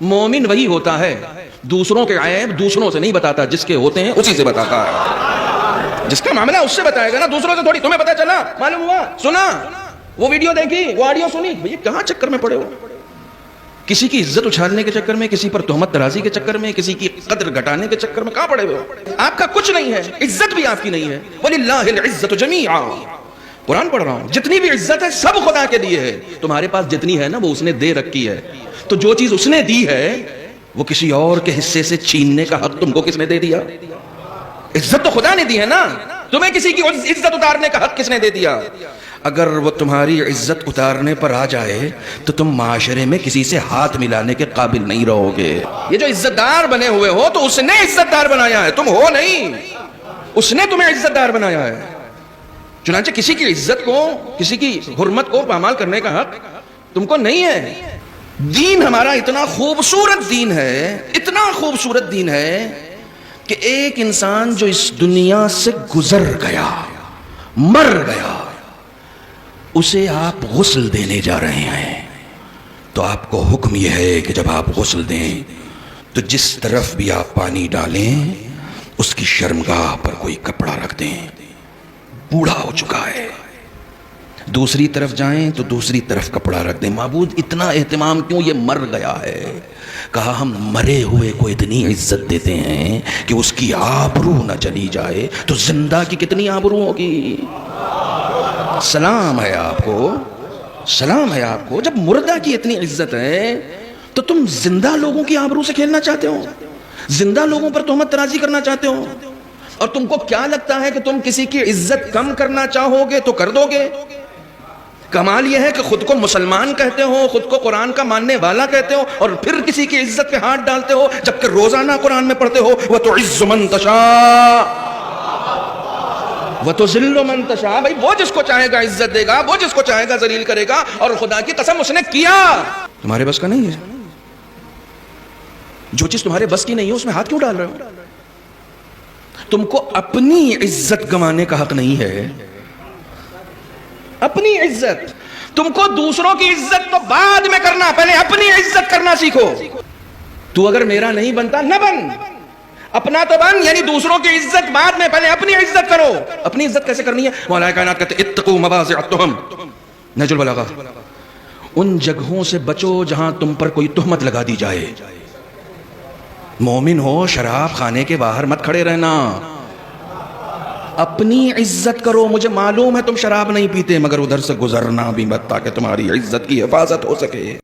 مومن وہی ہوتا ہے دوسروں کے عیب دوسروں سے نہیں بتاتا، جس کے ہوتے ہیں اسی سے بتاتا ہے. جس کا معاملہ اس سے بتائے گا نا، دوسروں سے تھوڑی. تمہیں پتا چلا، معلوم ہوا، سنا، وہ ویڈیو دیکھی، وہ آڈیو سنی، بھئی کہاں چکر میں پڑے ہو؟ کسی کی عزت اچھالنے کے چکر میں، کسی پر تہمت ترازی کے چکر میں، کسی کی قدر گھٹانے کے چکر میں کہاں پڑے ہوئے ہو؟ آپ کا کچھ نہیں ہے، عزت بھی آپ کی نہیں ہے. وَلِلَّهِ الْعِزَّةُ جَمِيعًا. قرآن پڑھ رہا ہوں، جتنی بھی عزت ہے سب خدا کے لیے ہے. تمہارے پاس جتنی ہے نا وہ اس نے دے رکھی ہے. تو جو چیز اس نے دی ہے وہ کسی اور کے حصے سے چھیننے کا حق تم کو کس نے دے دیا؟ عزت تو خدا نے دی ہے نا. تمہیں کسی کی عزت اتارنے کا حق کس نے دے دیا؟ اگر وہ تمہاری عزت اتارنے پر آ جائے تو تم معاشرے میں کسی سے ہاتھ ملانے کے قابل نہیں رہو گے. یہ جو عزت دار بنے ہوئے ہو تو اس نے عزت دار بنایا ہے، تم ہو نہیں. اس نے تمہیں عزت دار بنایا ہے. چنانچہ کسی کی عزت کو، کسی کی حرمت کو پامال کرنے کا حق تم کو نہیں ہے. دین ہمارا اتنا خوبصورت دین ہے، اتنا خوبصورت دین ہے کہ ایک انسان جو اس دنیا سے گزر گیا، مر گیا، اسے آپ غسل دینے جا رہے ہیں تو آپ کو حکم یہ ہے کہ جب آپ غسل دیں تو جس طرف بھی آپ پانی ڈالیں اس کی شرمگاہ پر کوئی کپڑا رکھ دیں. بوڑھا ہو چکا ہے، دوسری طرف جائیں تو دوسری طرف کپڑا رکھ دیں. معبود اتنا اہتمام کیوں؟ یہ مر گیا ہے. کہا ہم مرے ہوئے کو اتنی عزت دیتے ہیں کہ اس کی آبرو نہ چلی جائے تو زندہ کی کتنی آبرو ہوگی. سلام ہے آپ کو، سلام ہے آپ کو. جب مردہ کی اتنی عزت ہے تو تم زندہ لوگوں کی آبرو سے کھیلنا چاہتے ہو، زندہ لوگوں پر تہمت ترازی کرنا چاہتے ہو. اور تم کو کیا لگتا ہے کہ تم کسی کی عزت کم کرنا چاہو گے تو کر دو گے؟ کمال یہ ہے کہ خود کو مسلمان کہتے ہو، خود کو قرآن کا ماننے والا کہتے ہو، اور پھر کسی کی عزت پہ ہاتھ ڈالتے ہو، جبکہ روزانہ قرآن میں پڑھتے ہو وَتُعِزُّ مَن تَشَاءُ وَتُذِلُّ مَن تَشَاءُ. بھائی وہ جس کو چاہے گا عزت دے گا، وہ جس کو چاہے گا ذلیل کرے گا، اور خدا کی قسم اس نے کیا. تمہارے بس کا نہیں ہے. جو چیز تمہارے بس کی نہیں ہے اس میں ہاتھ کیوں ڈال رہے ہو؟ تم کو اپنی عزت گنوانے کا حق نہیں ہے. اپنی عزت، تم کو دوسروں کی عزت تو بعد میں کرنا، پہلے اپنی عزت کرنا سیکھو. تو اگر میرا نہیں بنتا نہ بن، اپنا تو بن. یعنی دوسروں کی عزت بعد میں، پہلے اپنی عزت کرو. اپنی عزت کیسے کرنی ہے؟ مولا کائنات کہتے ہیں اتقوا مواضع التہم، نہج البلاغہ. ان جگہوں سے بچو جہاں تم پر کوئی تہمت لگا دی جائے. مومن ہو، شراب خانے کے باہر مت کھڑے رہنا. اپنی عزت کرو. مجھے معلوم ہے تم شراب نہیں پیتے، مگر ادھر سے گزرنا بھی مت تاکہ تمہاری عزت کی حفاظت ہو سکے.